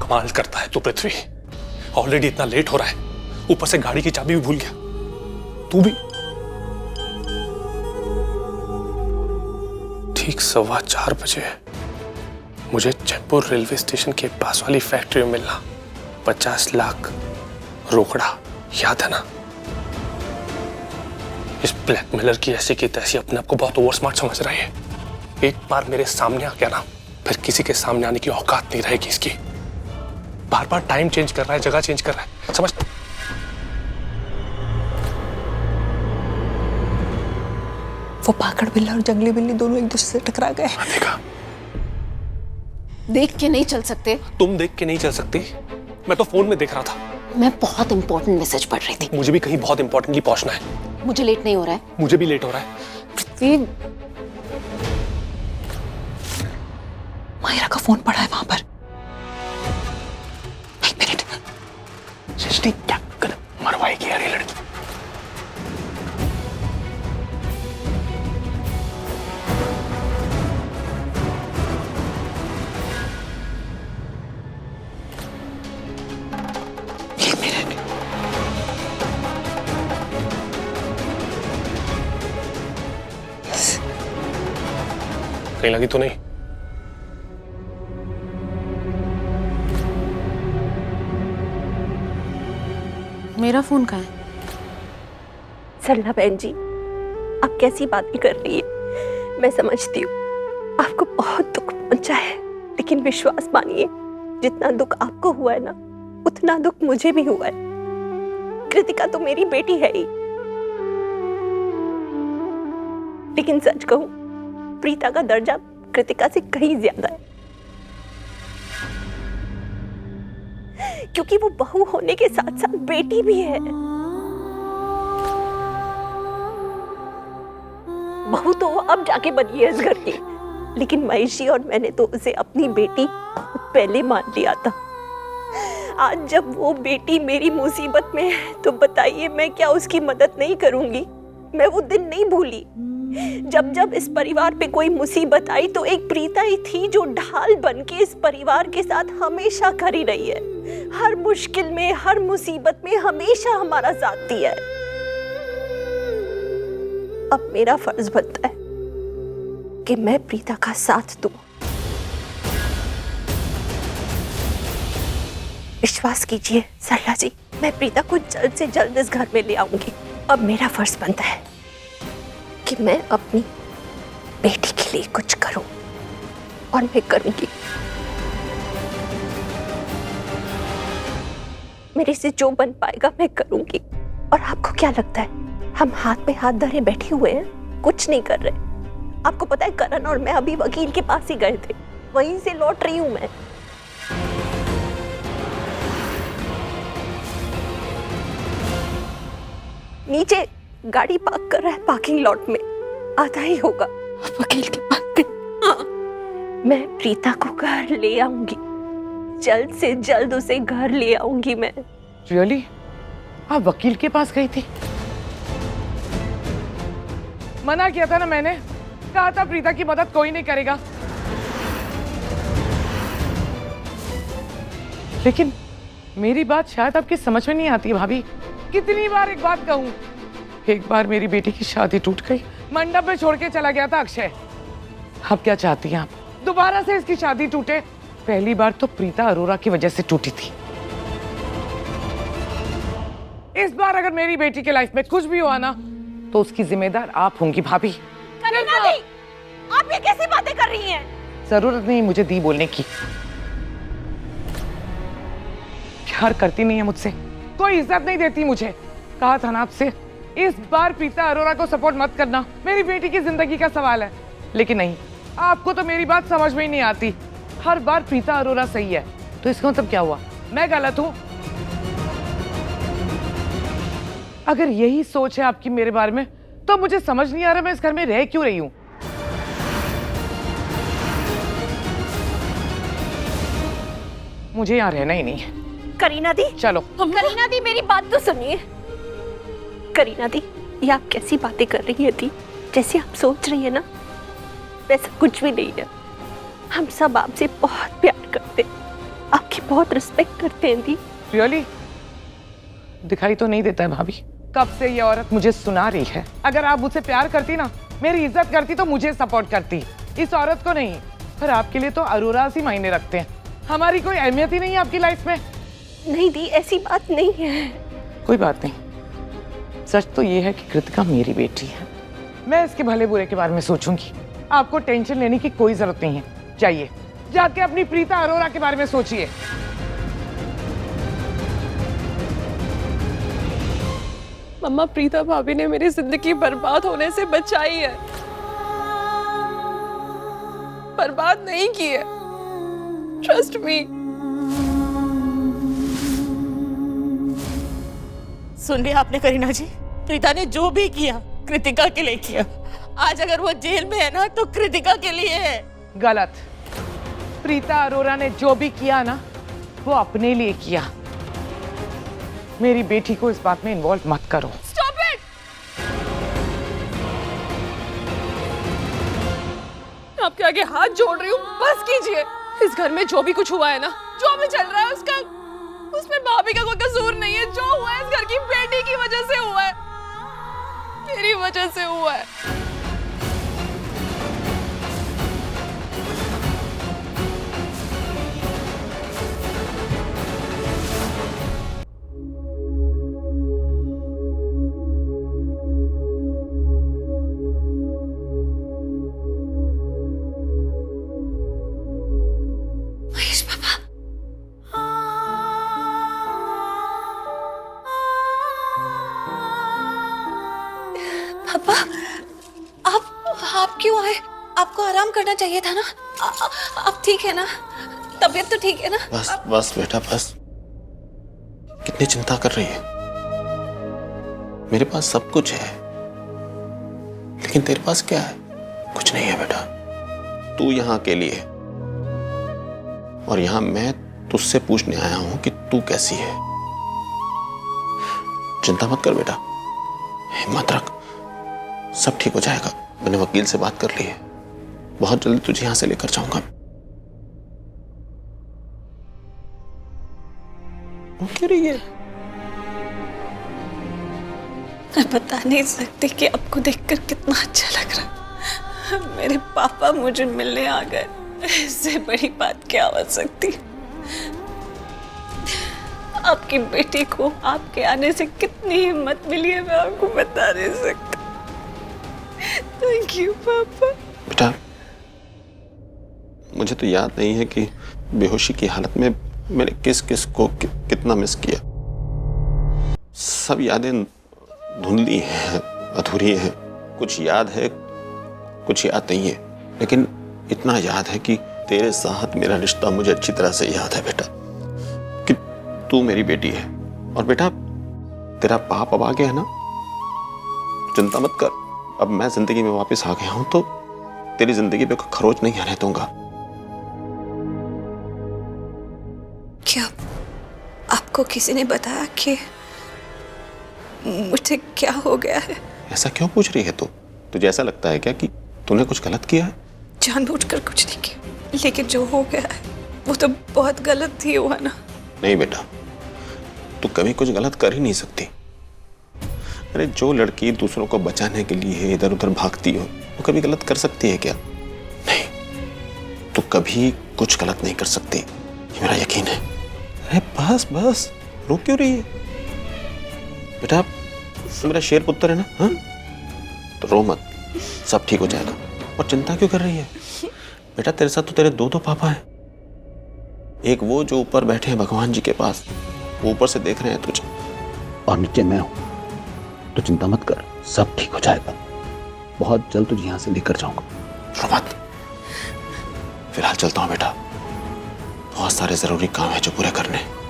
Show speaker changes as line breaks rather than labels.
कमाल करता है तू पृथ्वी। ऑलरेडी इतना लेट हो रहा है, ऊपर से गाड़ी की चाबी भी भूल गया। तू भी ठीक 4:15 बजे मुझे जयपुर रेलवे स्टेशन के पास वाली फैक्ट्री में मिलना। 50 लाख रोकड़ा, याद है ना? इस ब्लैकमेलर की ऐसी की तैसी अपने आप को बहुत ओवर स्मार्ट समझ रही है। एक बार मेरे सामने आ गया ना, फिर किसी के सामने आने की औकात नहीं रहेगी इसकी। बार बार टाइम चेंज कर रहा है, जगह चेंज कर रहा है, समझ?
वो पाकड़ बिल्ला और जंगली बिल्ली दोनों एक दूसरे से टकरा गए।
देखा?
देख के नहीं चल सकते?
तुम देख के नहीं चल सकती, मैं तो फोन में देख रहा था।
मैं बहुत इंपॉर्टेंट मैसेज पढ़ रही थी।
मुझे भी कहीं बहुत इंपॉर्टेंटली पहुंचना है।
मुझे लेट नहीं हो रहा है?
मुझे भी लेट हो रहा है।
पृथ्वी,
मायरा का फोन पड़ा है वहां पर। एक मिनट।
सृष्टि क्या कर मरवाएगी यार ये लड़की।
एक मिनट।
कहीं लगी तो नहीं?
मेरा फोन कहाँ है?
सरला बहन जी, आप कैसी बातें कर रही है? मैं समझती हूँ आपको बहुत दुख पहुंचा है, लेकिन विश्वास मानिए, जितना दुख आपको हुआ है ना, उतना दुख मुझे भी हुआ है। कृतिका तो मेरी बेटी है ही, लेकिन सच कहूं, प्रीता का दर्जा कृतिका से कहीं ज्यादा है, क्योंकि वो बहू होने के साथ साथ बेटी भी है। बहू तो अब जाके बनी है इस घर की, लेकिन महेश जी और मैंने तो उसे अपनी बेटी पहले मान लिया था। आज जब वो बेटी मेरी मुसीबत में है, तो बताइए मैं क्या उसकी मदद नहीं करूंगी? मैं वो दिन नहीं भूली जब जब इस परिवार पे कोई मुसीबत आई तो एक प्रीता ही थी जो ढाल बन के इस परिवार के साथ हमेशा खड़ी रही है। हर मुश्किल में, हर मुसीबत में हमेशा हमारा साथ दिया है। अब मेरा फर्ज बनता है कि मैं प्रीता का साथ दूं। विश्वास कीजिए सरला जी, मैं प्रीता को जल्द से जल्द इस घर में ले आऊंगी। अब मेरा फर्ज बनता है कि मैं अपनी बेटी के लिए कुछ करूं, और मैं करूंगी। मेरे से जो बन पाएगा मैं करूंगी। और आपको क्या लगता है हम हाथ पे हाथ धरे बैठे हुए हैं, कुछ नहीं कर रहे? आपको पता है करण और मैं अभी वकील के पास ही गए थे, वहीं से लौट रही हूं मैं। नीचे गाड़ी पार्क कर रहा है पार्किंग लॉट में, आता ही होगा।
वकील के पास गई?
हाँ, मैं प्रीता को घर ले आऊंगी, जल्द से जल्द उसे घर ले आऊंगी मैं।
रियली? आप वकील के पास गई थी? मना किया था ना मैंने, कहा था प्रीता की मदद कोई नहीं करेगा। लेकिन मेरी बात शायद आपकी समझ में नहीं आती भाभी। कितनी बार एक बात कहूं? एक बार मेरी बेटी की शादी टूट गई, मंडप में छोड़ के चला गया था अक्षय। अब क्या चाहती हैं आप? दोबारा से इसकी शादी टूटे? पहली बार तो प्रीता अरोरा की वजह से टूटी थी। इस बार अगर मेरी बेटी के लाइफ में कुछ भी हुआ ना, तो उसकी जिम्मेदार आप होंगी भाभी।
करीना दी, आप ये कैसी बातें कर रही हैं?
जरूरत नहीं मुझे दी बोलने की। प्यार करती नहीं है मुझसे, कोई इज्जत नहीं देती मुझे। कहा था ना आपसे, इस बार प्रीता अरोरा को सपोर्ट मत करना, मेरी बेटी की जिंदगी का सवाल है। लेकिन नहीं, आपको तो मेरी बात समझ में ही नहीं आती। हर बार प्रीता अरोरा सही है, तो इसका मतलब क्या हुआ? मैं गलत हूं? अगर यही सोच है आपकी मेरे बारे में, तो मुझे समझ नहीं आ रहा मैं इस घर में रह क्यों रही हूं। मुझे यहाँ रहना ही नहीं है।
करीना दी,
चलो।
करीना दी, मेरी बात तो सुनिए। करीना दी, ये आप कैसी बातें कर रही है दी? जैसे आप सोच रही है ना, वैसा कुछ भी नहीं है। हम सब आपसे बहुत प्यार करते, आपकी बहुत रिस्पेक्ट करते हैं दी।
रियली? दिखाई तो नहीं देता है भाभी। कब से ये औरत मुझे सुना रही है, अगर आप मुझसे प्यार करती ना, मेरी इज्जत करती तो मुझे सपोर्ट करती, इस औरत को नहीं। पर आपके लिए तो अरोरा ही मायने रखते हैं, हमारी कोई अहमियत ही नहीं है आपकी लाइफ में।
नहीं दी, ऐसी बात नहीं है।
कोई बात नहीं, सच तो ये है कि कृतिका मेरी बेटी है। मैं इसके भले बुरे के बारे में सोचूंगी। आपको टेंशन लेने की कोई जरूरत नहीं है। जाइए, जाके अपनी प्रीता अरोरा के बारे में सोचिए।
मम्मा, प्रीता भाभी ने मेरी जिंदगी बर्बाद होने से बचाई है, बर्बाद नहीं की है। Trust me.
सुन लिया आपने करीना जी, प्रीता ने जो भी किया कृतिका के लिए किया। आज अगर वो जेल में है ना तो कृतिका के लिए है।
गलत। प्रीता अरोरा ने जो भी किया ना, वो अपने लिए किया। मेरी बेटी को इस बात में इन्वॉल्व मत करो।
Stop it! मैं आपके आगे हाथ जोड़ रही हूँ, बस कीजिए। इस घर में जो भी कुछ हुआ है ना, जो भी चल रहा है उसमें भाभी का कोई कसूर नहीं है। जो हुआ है इस घर की बेटी की वजह से हुआ है, मेरी वजह से हुआ है।
पापा, आप क्यों आए? आपको आराम करना चाहिए था ना। आप ठीक है ना? तबीयत तो ठीक है ना?
बस बेटा बस। कितनी चिंता कर रही है? मेरे पास सब कुछ है, लेकिन तेरे पास क्या है? कुछ नहीं है बेटा। तू यहाँ अकेली है और यहाँ मैं तुझसे पूछने आया हूं कि तू कैसी है। चिंता मत कर बेटा, हिम्मत रख, सब ठीक हो जाएगा। मैंने वकील से बात कर ली है, बहुत जल्दी तुझे यहां से लेकर जाऊंगा। वो क्यों रही है?
मैं बता नहीं सकती कि आपको देखकर कितना अच्छा लग रहा। मेरे पापा मुझे मिलने आ गए, इससे बड़ी बात क्या हो सकती। आपकी बेटी को आपके आने से कितनी हिम्मत मिली है, मैं आपको बता नहीं सकती। थैंक यू पापा।
बेटा, मुझे तो याद नहीं है कि बेहोशी की हालत में मैंने किस किस को कितना मिस किया। सब यादें धुंधली हैं, अधूरी हैं। कुछ याद है, कुछ याद नहीं है, लेकिन इतना याद है कि तेरे साथ मेरा रिश्ता मुझे अच्छी तरह से याद है बेटा, कि तू मेरी बेटी है। और बेटा, तेरा बाप अब आ गया है ना, चिंता मत कर। अब मैं जिंदगी में वापस आ गया हूं तो तेरी जिंदगी पे खरोच नहीं आने दूंगा।
क्या आपको किसी ने बताया कि मुझे क्या हो गया है?
ऐसा क्यों पूछ रही है तू? तुझे ऐसा लगता है क्या कि तूने कुछ गलत किया है?
जानबूझकर कुछ नहीं किया, लेकिन जो हो गया है वो तो बहुत गलत ही हुआ ना।
नहीं बेटा, तू कभी कुछ गलत कर ही नहीं सकती। अरे जो लड़की दूसरों को बचाने के लिए इधर उधर भागती हो, वो कभी गलत कर सकती है क्या? नहीं, तू कभी कुछ गलत नहीं कर सकती, ये मेरा यकीन है। अरे बस बस, रो क्यों रही है? बेटा, तू मेरा शेर पुत्र है ना, हाँ? तो रो मत, सब ठीक हो जाएगा। और चिंता क्यों कर रही है? बेटा, तेरे साथ तो तेरे दो पापा हैं। एक वो जो ऊपर बैठे हैं भगवान जी के पास, वो ऊपर से देख रहे हैं तुझे, और नीचे मैं हूं। तो चिंता मत कर, सब ठीक हो जाएगा। बहुत जल्द तुझे यहां से लेकर जाऊंगा। रो मत। फिलहाल चलता हूं बेटा, बहुत सारे जरूरी काम है जो पूरे करने हैं।